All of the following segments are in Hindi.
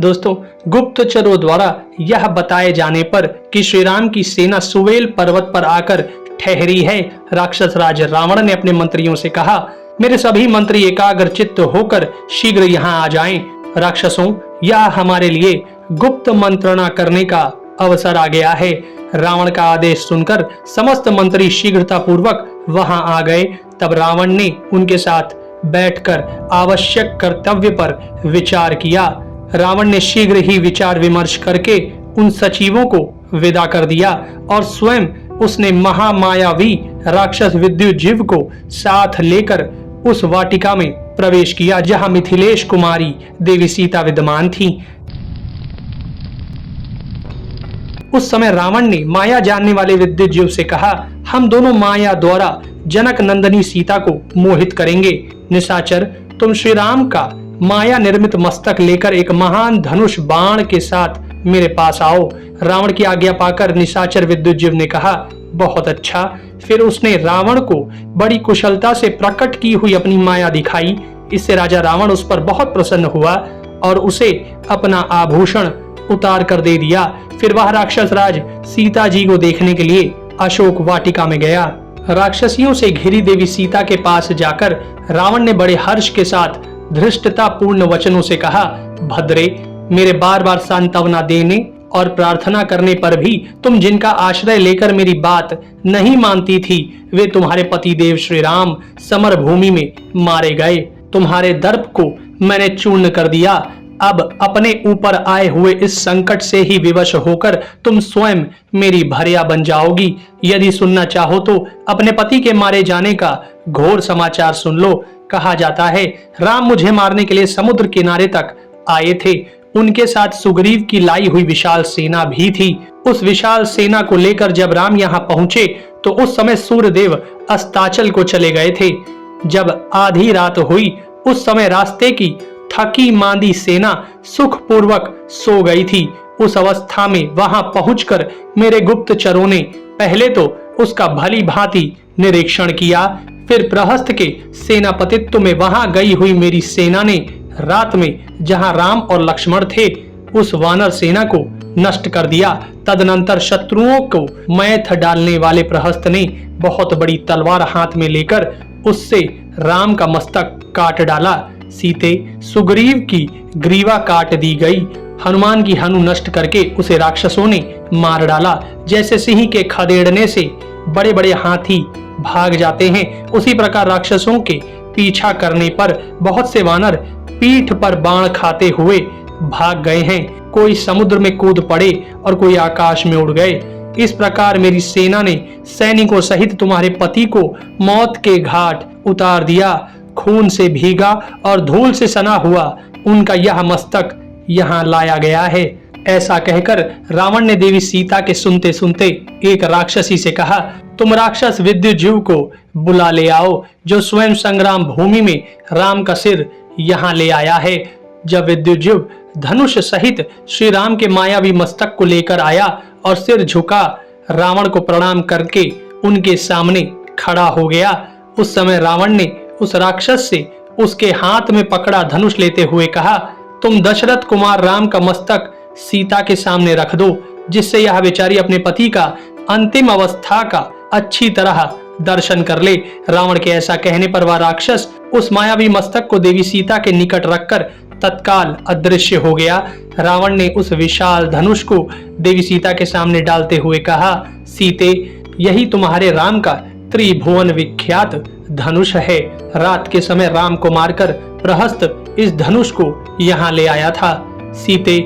दोस्तों, गुप्तचरों द्वारा यह बताए जाने पर कि श्री राम की सेना सुवेल पर्वत पर आकर ठहरी है, राक्षस राज रावण ने अपने मंत्रियों से कहा, मेरे सभी मंत्री एकाग्रचित्त होकर शीघ्र यहाँ आ जाएं। राक्षसों, यह हमारे लिए गुप्त मंत्रणा करने का अवसर आ गया है। रावण का आदेश सुनकर समस्त मंत्री शीघ्रता पूर्वक वहां आ गए। तब रावण ने उनके साथ बैठकर आवश्यक कर्तव्य पर विचार किया। रावण ने शीघ्र ही विचार विमर्श करके उन सचिवों को विदा कर दिया और स्वयं उसने महामायावी राक्षस विद्युजीव को साथ लेकर उस वाटिका में प्रवेश किया जहां मिथिलेश कुमारी देवी सीता विद्यमान थी। उस समय रावण ने माया जानने वाले विद्युजीव से कहा, हम दोनों माया द्वारा जनक नंदनी सीता को मोहित करेंगे। निशाचर, तुम श्री राम का माया निर्मित मस्तक लेकर एक महान धनुष बाण के साथ मेरे पास आओ। रावण की आज्ञा पाकर निशाचर विद्युजीव ने कहा, बहुत अच्छा। फिर उसने रावण को बड़ी कुशलता से प्रकट की हुई अपनी माया दिखाई। इससे राजा रावण उस पर बहुत प्रसन्न हुआ और उसे अपना आभूषण उतार कर दे दिया। फिर वह राक्षस राज सीता जी को देखने के लिए अशोक वाटिका में गया। राक्षसियों से घिरी देवी सीता के पास जाकर रावण ने बड़े हर्ष के साथ धृष्टता पूर्ण वचनों से कहा, भद्रे, मेरे बार बार सांत्वना देने और प्रार्थना करने पर भी तुम जिनका आश्रय लेकर मेरी बात नहीं मानती थी, वे तुम्हारे पति देव श्री राम समर भूमि में मारे गए। तुम्हारे दर्प को मैंने चूर्ण कर दिया। अब अपने ऊपर आए हुए इस संकट से ही विवश होकर तुम स्वयं मेरी भर्या बन जाओगी। यदि सुनना चाहो तो अपने पति के मारे जाने का घोर समाचार सुन लो। कहा जाता है, राम मुझे मारने के लिए समुद्र किनारे तक आए थे। उनके साथ सुग्रीव की लाई हुई विशाल सेना भी थी। उस विशाल सेना को लेकर जब राम यहाँ पहुंचे तो उस समय सूर्यदेव अस्ताचल को चले गए थे। जब आधी रात हुई उस समय रास्ते की थकी मांदी सेना सुखपूर्वक सो गई थी। उस अवस्था में वहां पहुंचकर मेरे गुप्तचरों ने पहले तो उसका भली भांति निरीक्षण किया, फिर प्रहस्त के सेनापतित्व में वहां गई हुई मेरी सेना ने रात में जहां राम और लक्ष्मण थे उस वानर सेना को नष्ट कर दिया। तदनंतर शत्रुओं को मैथ डालने वाले प्रहस्त ने बहुत बड़ी तलवार हाथ में लेकर उससे राम का मस्तक काट डाला। सीते सुग्रीव की ग्रीवा काट दी गई। हनुमान की हनु नष्ट करके उसे राक्षसों ने मार डाला। जैसे सिंह के खदेड़ने से बड़े बड़े हाथी भाग जाते हैं, उसी प्रकार राक्षसों के पीछा करने पर बहुत से वानर पीठ पर बाण खाते हुए भाग गए हैं। कोई समुद्र में कूद पड़े और कोई आकाश में उड़ गए। इस प्रकार मेरी सेना ने सैनिकों सहित तुम्हारे पति को मौत के घाट उतार दिया। खून से भीगा और धूल से सना हुआ उनका यह मस्तक यहाँ लाया गया है। ऐसा कहकर रावण ने देवी सीता के सुनते सुनते एक राक्षसी से कहा, तुम राक्षस विद्युजीव को बुला ले आओ जो स्वयं संग्राम भूमि में राम का सिर यहाँ ले आया है। जब विद्युजीव धनुष सहित श्री राम के मायावी मस्तक को लेकर आया और सिर झुका रावण को प्रणाम करके उनके सामने खड़ा हो गया, उस समय रावण ने उस राक्षस से उसके हाथ में पकड़ा धनुष लेते हुए कहा, तुम दशरथ कुमार राम का मस्तक सीता के सामने रख दो, जिससे यह बेचारी अपने पति का अंतिम अवस्था का अच्छी तरह दर्शन कर ले। रावण के ऐसा कहने पर वह राक्षस उस मायावी मस्तक को देवी सीता के निकट रखकर तत्काल अदृश्य हो गया। रावण ने उस विशाल धनुष को देवी सीता के सामने डालते हुए कहा, सीते, यही तुम्हारे राम का त्रिभुवन विख्यात धनुष है। रात के समय राम को मारकर प्रहस्त इस धनुष को यहाँ ले आया था। सीते,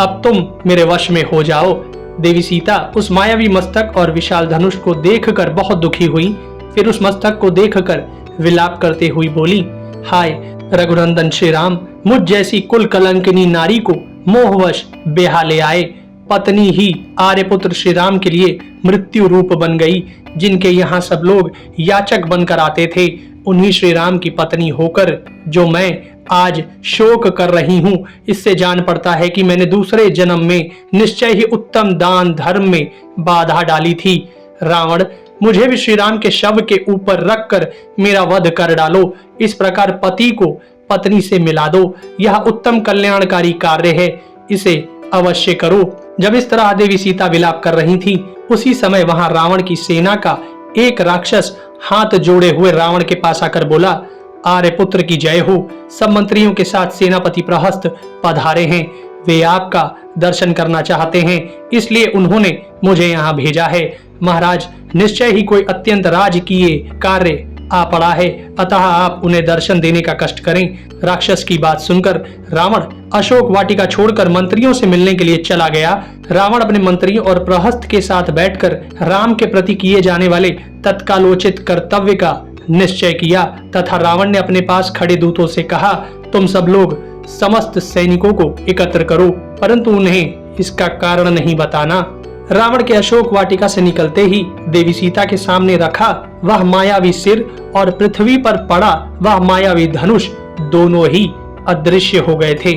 अब तुम मेरे वश में हो जाओ। देवी सीता उस मायावी मस्तक और विशाल धनुष को देखकर बहुत दुखी हुई। फिर उस मस्तक को देखकर विलाप करते हुई बोली, हाय रघुनंदन श्री राम, मुझ जैसी कुल कलंकिनी नारी को मोहवश बेहा ले आए। पत्नी ही आर्यपुत्र श्री राम के लिए मृत्यु रूप बन गई। जिनके यहाँ सब लोग याचक बनकर आते थे, उन्हीं श्री राम की पत्नी होकर जो मैं आज शोक कर रही हूँ, इससे जान पड़ता है कि मैंने दूसरे जन्म में निश्चय ही उत्तम दान धर्म में बाधा डाली थी। रावण, मुझे भी श्री राम के शव के ऊपर रखकर मेरा वध कर डालो। इस प्रकार पति को पत्नी से मिला दो। यह उत्तम कल्याणकारी कार्य है। इसे अवश्य करो। जब इस तरह देवी सीता विलाप कर रही थी, उसी समय वहां रावण की सेना का एक राक्षस हाथ जोड़े हुए रावण के पास आकर बोला, आर्यपुत्र की जय हो। सब मंत्रियों के साथ सेनापति प्रहस्त पधारे हैं। वे आपका दर्शन करना चाहते हैं, इसलिए उन्होंने मुझे यहाँ भेजा है। महाराज, निश्चय ही कोई अत्यंत राजकीय कार्य आ पड़ा है, अतः आप उन्हें दर्शन देने का कष्ट करें। राक्षस की बात सुनकर रावण अशोक वाटिका छोड़कर मंत्रियों से मिलने के लिए चला गया। रावण अपने मंत्रियों और प्रहस्त के साथ बैठकर राम के प्रति किए जाने वाले तत्कालोचित कर्तव्य का निश्चय किया तथा रावण ने अपने पास खड़े दूतों से कहा, तुम सब लोग समस्त सैनिकों को एकत्र करो, परंतु उन्हें इसका कारण नहीं बताना। रावण के अशोक वाटिका से निकलते ही देवी सीता के सामने रखा वह मायावी सिर और पृथ्वी पर पड़ा वह मायावी धनुष दोनों ही अदृश्य हो गए थे।